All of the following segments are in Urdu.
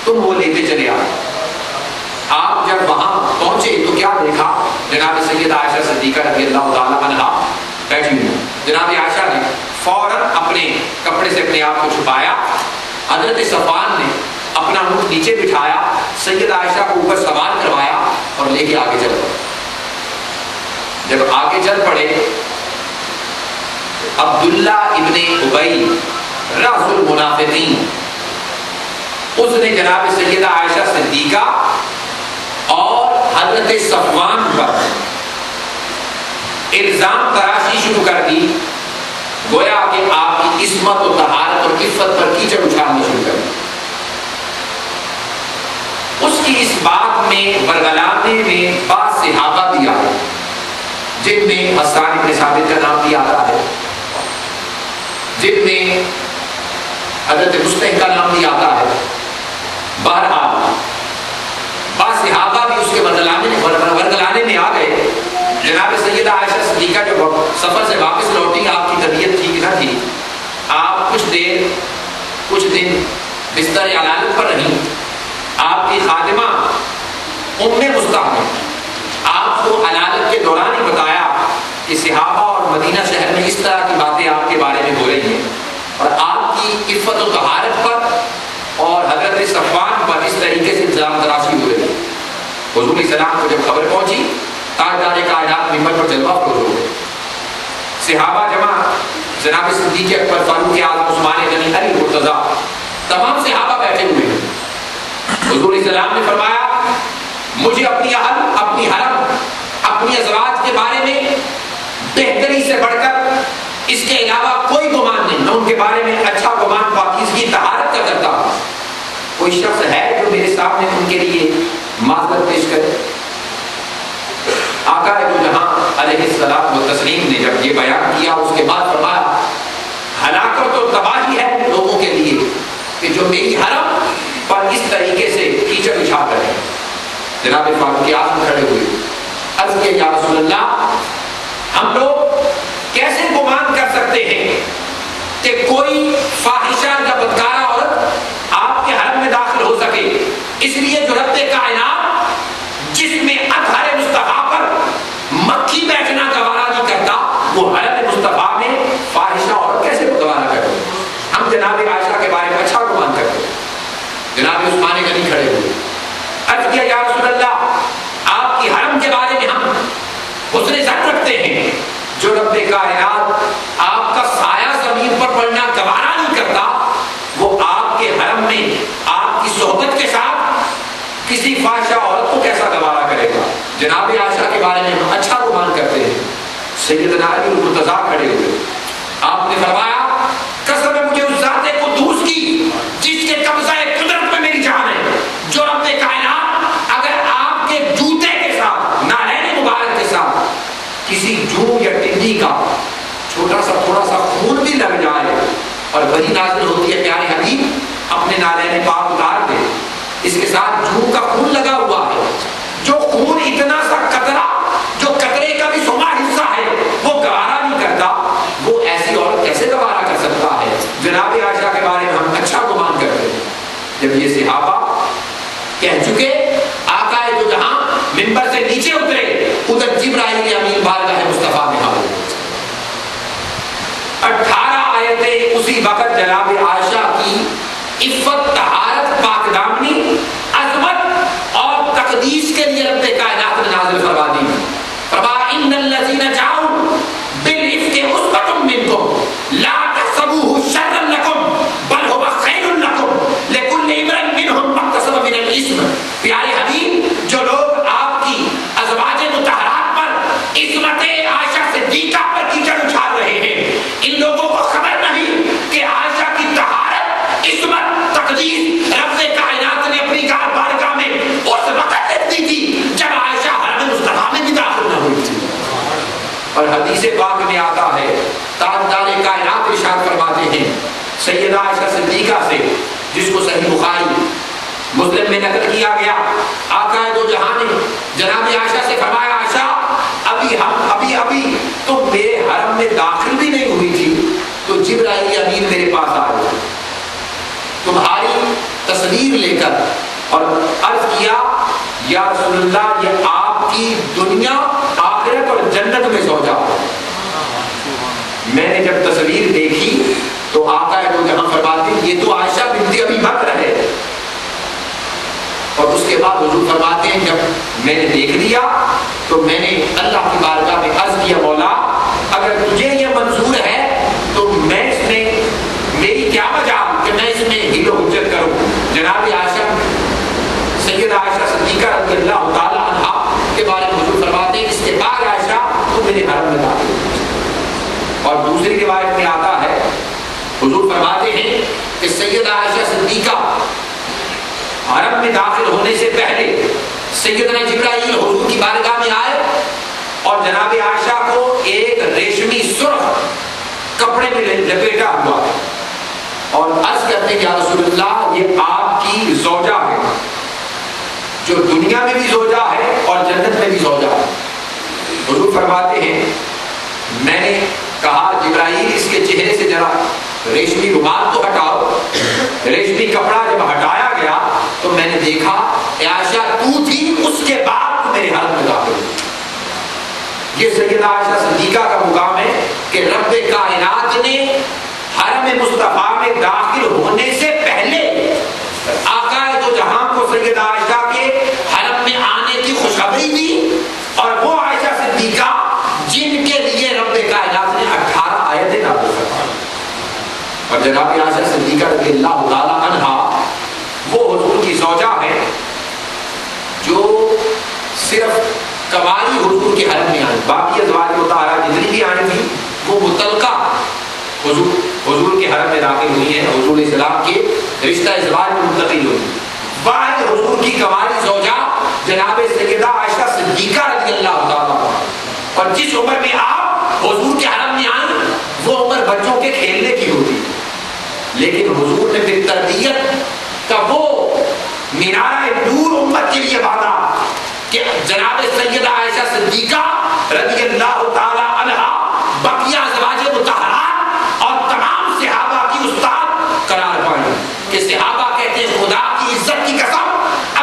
تم وہ لیتے چلے آئے۔ آپ جب وہاں پہنچے تو کیا دیکھا؟ جناب سیدہ عائشہ صدیقہ رضی اللہ تعالی عنہا بیٹھی ہوئی۔ جناب عائشہ نے فوراً اپنے کپڑے سے اپنے آپ کو چھپایا، حضرت صفوان نے اپنا منہ نیچے بٹھایا، سیدہ عائشہ کو اوپر سوار کروایا اور لے کے آگے چل پڑے۔ جب آگے چل پڑے، عبداللہ ابن ابی رأس المنافقین، اس نے جناب سیدہ عائشہ صدیقہ اور حضرت صفوان پر الزام تراشی شروع کر دی، گویا کہ آپ کی عصمت و طہارت اور عفت پر کیچڑ اچھالنا شروع کر دی۔ اس کی اس بات میں برگلانے میں بعض صحابہ بھی آئے، جن میں حسان ابن ثابت کا نام بھی آتا ہے، جن میں حضرت مستح کا نام بھی آتا ہے۔ بہرحال بعض صحابہ بھی اس کے برگلانے میں آ گئے۔ جناب سیدہ عائشہ صدیقہ جو سفر سے واپس لوٹی، آپ کی طبیعت ٹھیک نہ تھی، آپ کچھ دن بستر علالت پر رہیں۔ آپ کی خادمہ ام مستح نے آپ کو علالت کے دوران ہی بتایا کہ صحابہ اور مدینہ شہر میں اس طرح کی باتیں آپ کے بارے میں ہو رہی ہیں، اور آپ کی عفت و طہارت پر اور حضرت صفوان پر اس طریقے سے الزام تراشی ہو رہی ہے۔ حضور علیہ السلام کو جب خبر پہنچی، تاجدار کائنات منبر پر جلوہ افروز ہو گئے۔ صحابہ جمع، جناب صدیق اکبر، فاروق اعظم، عثمان غنی، علی مرتضیٰ، تمام صحابہ بیٹھے ہوئے ہیں۔ حضور علیہ السلام نے فرمایا، مجھے اپنی اہل، اپنی حرم، اپنی ازواج کے بارے میں بہتری سے بڑھ کر اس کے علاوہ کوئی گمان نہیں، میں ان کے بارے میں اچھا گمان پاکیزگی طہارت کا کرتا ہوں۔ کوئی شخص ہے جو میرے سامنے ان کے لیے معذرت پیش کرے؟ آقا دو جہاں علیہ السلام و تسلیم نے جب یہ بیان کیا، اس کے بعد فرمایا، ہلاکت و تباہی ہے لوگوں کے لیے کہ جو میری حرم پر اس طریقے سے کیچڑ اچھا کرے۔ جناب فاروق اعظم کھڑے ہوئے، عرض کیا، یا رسول اللہ، ہم لوگ کیسے گمان کر سکتے ہیں کہ کوئی فاحشہ یا بدکارہ عورت آپ کے حرم میں داخل ہو سکے؟ اس لیے جو رب کائنات جس میں اطہر مصطفیٰ پر مکھی بیٹھنا گوارا نہیں کرتا، وہ حرم مصطفیٰ میں فاحشہ عورت کیسے گوارا کرے؟ ہم جناب عائشہ کے بارے میں اچھا گمان کرتے ہیں۔ جناب عثمان غنی کھڑے ہوئے، عرض کیا، یا رسول اللہ، آپ کی حرم کے بارے میں ہم حسن ظن رکھتے ہیں، جو رب کائنات آپ کا سایہ زمین پر پڑنا گوارا نہیں کرتا، وہ آپ کے حرم میں آپ کی صحبت کے ساتھ کسی فاحشہ عورت کو کیسا گوارا کرے گا؟ جناب عائشہ کے بارے میں ہم اچھا گمان کرتے ہیں۔ سیدنا علی مرتضیٰ کھڑے ہوئے، آپ نے فرمایا، قسم ہے مجھے اس ذات قدوس کی جس کے قبضہ قدرت میں میری جان ہے، جو رب کائنات اگر آپ کے جوتے کے ساتھ، نالین مبارک کے ساتھ کسی جو یا ٹڈی کا چھوٹا سا تھوڑا سا خون بھی لگ جائے، اور وہی نازل ہوتی ہے، پیارے حبیب اپنے نالین پاک اتار دے، اس کے ساتھ جو کا خون لگا ہوا ہے، جو خون اتنا سا قطرہ جو قطرے کا بھی سما حصہ ہے وہ گوارا نہیں کرتا، وہ ایسی عورت کیسے گوارا کر سکتا ہے؟ جناب عائشہ کے بارے میں ہم اچھا گمان کرتے ہیں۔ جب یہ صحابہ کہہ چکے، آقا دو جہاں منبر سے نیچے اترے، ادھر جبرائیل امین بارگاہ مصطفیٰ میں حاضر ہوئے۔ 18 آیتیں اسی وقت جناب عائشہ کی عفت، طہارت، پاک دامنی، عظمت اور تقدیس کے لیے رب کائنات نے نازل فرما دی۔ فرمایا، ان الذین جاؤوا بالافک عصبۃ منکم لا تحسبوه شرا لکم بل هو خیر لکم لکل امرئ منهم ما اکتسب من الاثم۔ پیارے حبیب، جو لوگ آپ کی ازواج مطہرات پر، عصمت عائشہ صدیقہ پر کیچڑ اچھال رہے ہیں، ان لوگوں کو خبر نہیں کہ عائشہ کی طہارت، عصمت، تقدیس رب کائنات نے اپنی بارگاہ میں اس وقت لکھ دی تھی جب عائشہ حرم مصطفیٰ میں بھی داخل نہ ہوئی تھی۔ اور حدیث پاک میں آتا ہے، تاجدار کائنات ارشاد فرماتے ہیں سیدہ عائشہ صدیقہ سے، جس کو صحیح بخاری مسلم میں نقل کیا گیا، آقا دو جہاں نے جناب عائشہ سے فرمایا، عائشہ، ابھی تم میرے حرم میں داخل بھی نہیں ہوئی تھی تو جبرائیل امین میرے پاس آ گیا، تمہاری تصویر تصویر لے کر اور عرض کیا یا رسول اللہ یہ آپ کی دنیا آخرت اور جنت میں زوجہ ہو۔ میں نے جب تصویر دیکھی تو آقا ہے تو جہاں فرماتے ہیں یہ تو عائشہ بنت ابی بکر ہے، اور اس کے بعد حضور فرماتے ہیں جب میں نے دیکھ لیا تو میں نے اللہ کی بارگاہ میں عرض کیا مولا اگر تجھے یہ منظور ہے تو میں اس میں میری کیا وجہ کہ میں اس میں حیل و حجت کروں۔ جناب عائشہ سیدہ عائشہ صدیقہ رضی اللہ تعالی عنہا کے بارے میں حضور فرماتے ہیں اس کے بعد عائشہ تو میرے حرم میں داخل ہوئی۔ اور دوسری روایت میں آتا ہے حضور فرماتے ہیں کہ سیدہ عائشہ صدیقہ حرم میں داخل ہونے سے پہلے سیدنا جبرائیل حضور کی بارگاہ میں آئے اور جناب عائشہ کو ایک ریشمی سرخ کپڑے میں لپیٹا ہوا اور عرض کرتے ہیں یا رسول اللہ یہ آپ کی زوجہ ہے جو دنیا میں بھی زوجہ ہے اور جنت میں بھی زوجہ ہے۔ حضور فرماتے ہیں میں نے کہا جبرائیل اس کے چہرے سے ذرا ریشمی رومال تو ہٹاؤ۔ ریشمی کپڑا جب ہٹایا گیا تو میں نے دیکھا عائشہ تو تھی، اس کے بعد تو میرے حرم میں داخل ہوئی۔ یہ سیدہ عائشہ صدیقہ کا مقام ہے کہ رب کائنات نے حرم مصطفیٰ میں داخل ہونے سے پہلے آقا دو جہاں کو سیدہ عائشہ کے حرم میں آنے کی خوشخبری دی، اور وہ عائشہ صدیقہ جن کے لیے رب کائنات نے 18 آیتیں نازل فرمائیں۔ اور جناب عائشہ صدیقہ رضی اللہ تعالی عنہا وہ حضور کی زوجہ ہے جو صرف کماری حضور کے حرم میں آئی، باقی ازواج مطہرہ جتنی بھی آئی تھی وہ متعلقہ حضور کے حرم میں داخل ہوئی ہیں، حضور اسلام کے رشتہ ازواج میں منتقل ہوئی۔ واحد حضور کی کماری زوجہ جناب سیدہ عائشہ صدیقہ رضی اللہ تعالیٰ عنہا، اور جس عمر میں آپ حضور کے حرم میں آئیں وہ عمر بچوں کے کھیلنے کی ہوتی، لیکن حضور نے پھر تربیت کا وہ مینارہ نور امت کے لیے باندھا کہ جناب سیدہ عائشہ صدیقہ رضی اللہ تعالی عنہا بقیہ ازواج مطہرات اور تمام صحابہ کی استاد قرار پائیں کہ صحابہ کہتے ہیں خدا کی عزت کی قسم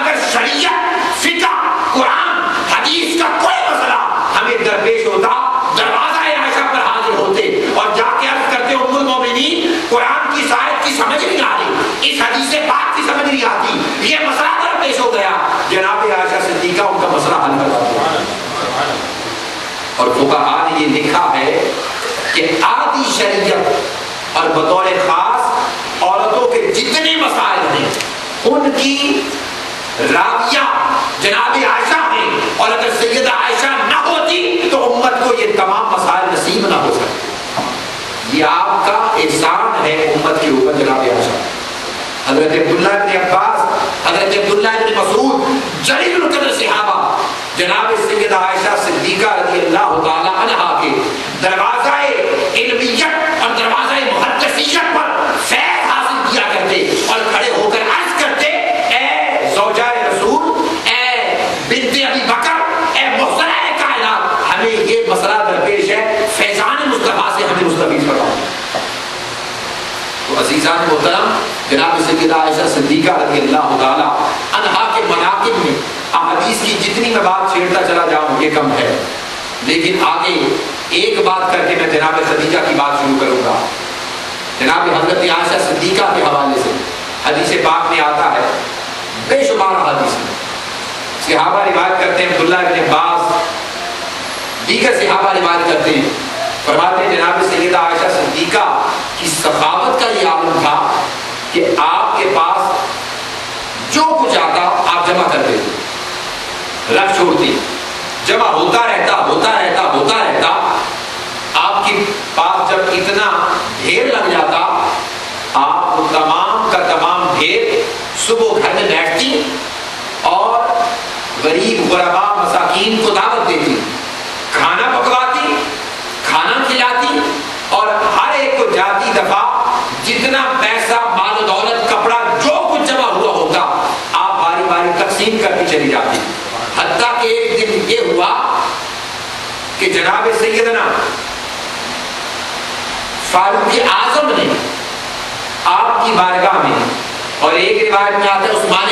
اگر شریعت فقہ قرآن حدیث کا کوئی مسئلہ ہمیں درپیش ہوتا دروازہ عائشہ پر حاضر ہوتے اور جا کے عرض کرتے ام المومنین قرآن کی آیت کی سمجھ نہیں آ رہی، اس حدیث پاک کی سمجھ نہیں آتی، یہ مسئلہ درپیش ہو گیا، جناب عائشہ صدیقہ ان کا مسئلہ حل کر دیا۔ اور فقہاء نے یہ لکھا ہے کہ آدھی شریعت اور بطور خاص عورتوں کے جتنے مسائل ہیں ان کی راویہ جناب عائشہ ہیں، اور اگر سیدہ عائشہ نہ ہوتی تو امت کو یہ تمام مسائل نصیب نہ ہو سکتے۔ یہ آپ کا احسان ہے امت کے اوپر جناب عائشہ۔ حضرت عبداللہ بن عباس، حضرت عبداللہ بن مسعود، جلیل القدر صحابہ جناب سیدہ عائشہ صدیقہ رضی اللہ تعالی عنہا کے دروازہ علمیت اور دروازہ محدثیت پر فیض حاصل کیا کرتے اور کھڑے ہو کر عرض کرتے اے زوجہ رسول، اے بنت ابی بکر، اے محسنہ کائنات، ہمیں یہ مسئلہ درپیش ہے، فیضان مصطفیٰ سے ہمیں مستفید کرواؤ۔ تو عزیزان محترم جناب سیدہ عائشہ صدیقہ رضی اللہ تعالی عنہا کے مناقب میں احادیث کی جتنی میں بات چھیڑتا چلا جاؤں یہ کم ہے، لیکن آگے ایک بات کر کے میں جناب خدیجہ کی بات شروع کروں گا۔ جناب حضرت عائشہ صدیقہ کے حوالے سے حدیث پاک میں آتا ہے، بے شمار حدیث میں صحابہ روایت کرتے ہیں، عبداللہ بن عباس دیگر صحابہ روایت کرتے ہیں، فرماتے ہیں جناب سیدہ عائشہ صدیقہ کی سخاوت کا یہ عالم تھا کہ آپ کے پاس جو کچھ آتا آپ جمع کر دیتے، رکھ چھوڑتی، جمع ہوتا رہتا آپ کے پاس جب اتنا ڈھیر لگ جاتا آپ تمام کا تمام ڈھیر صبح گھر میں بیٹھتی اور غریب غربا مساکین کو دعوت دیتی، کھانا پکواتی، کھانا کھلاتی، اور ہر ایک کو جاتی دفعہ جتنا پیسہ مال و دولت کپڑا جو کچھ جمع ہوا ہوگا آپ باری باری تقسیم کرتی چلی جاتی، حتیٰ کہ ایک دن یہ ہوا کہ جناب سیدنا فاروق اعظم نے آپ کی بارگاہ میں اور ایک روایت میں آتا ہے عثمان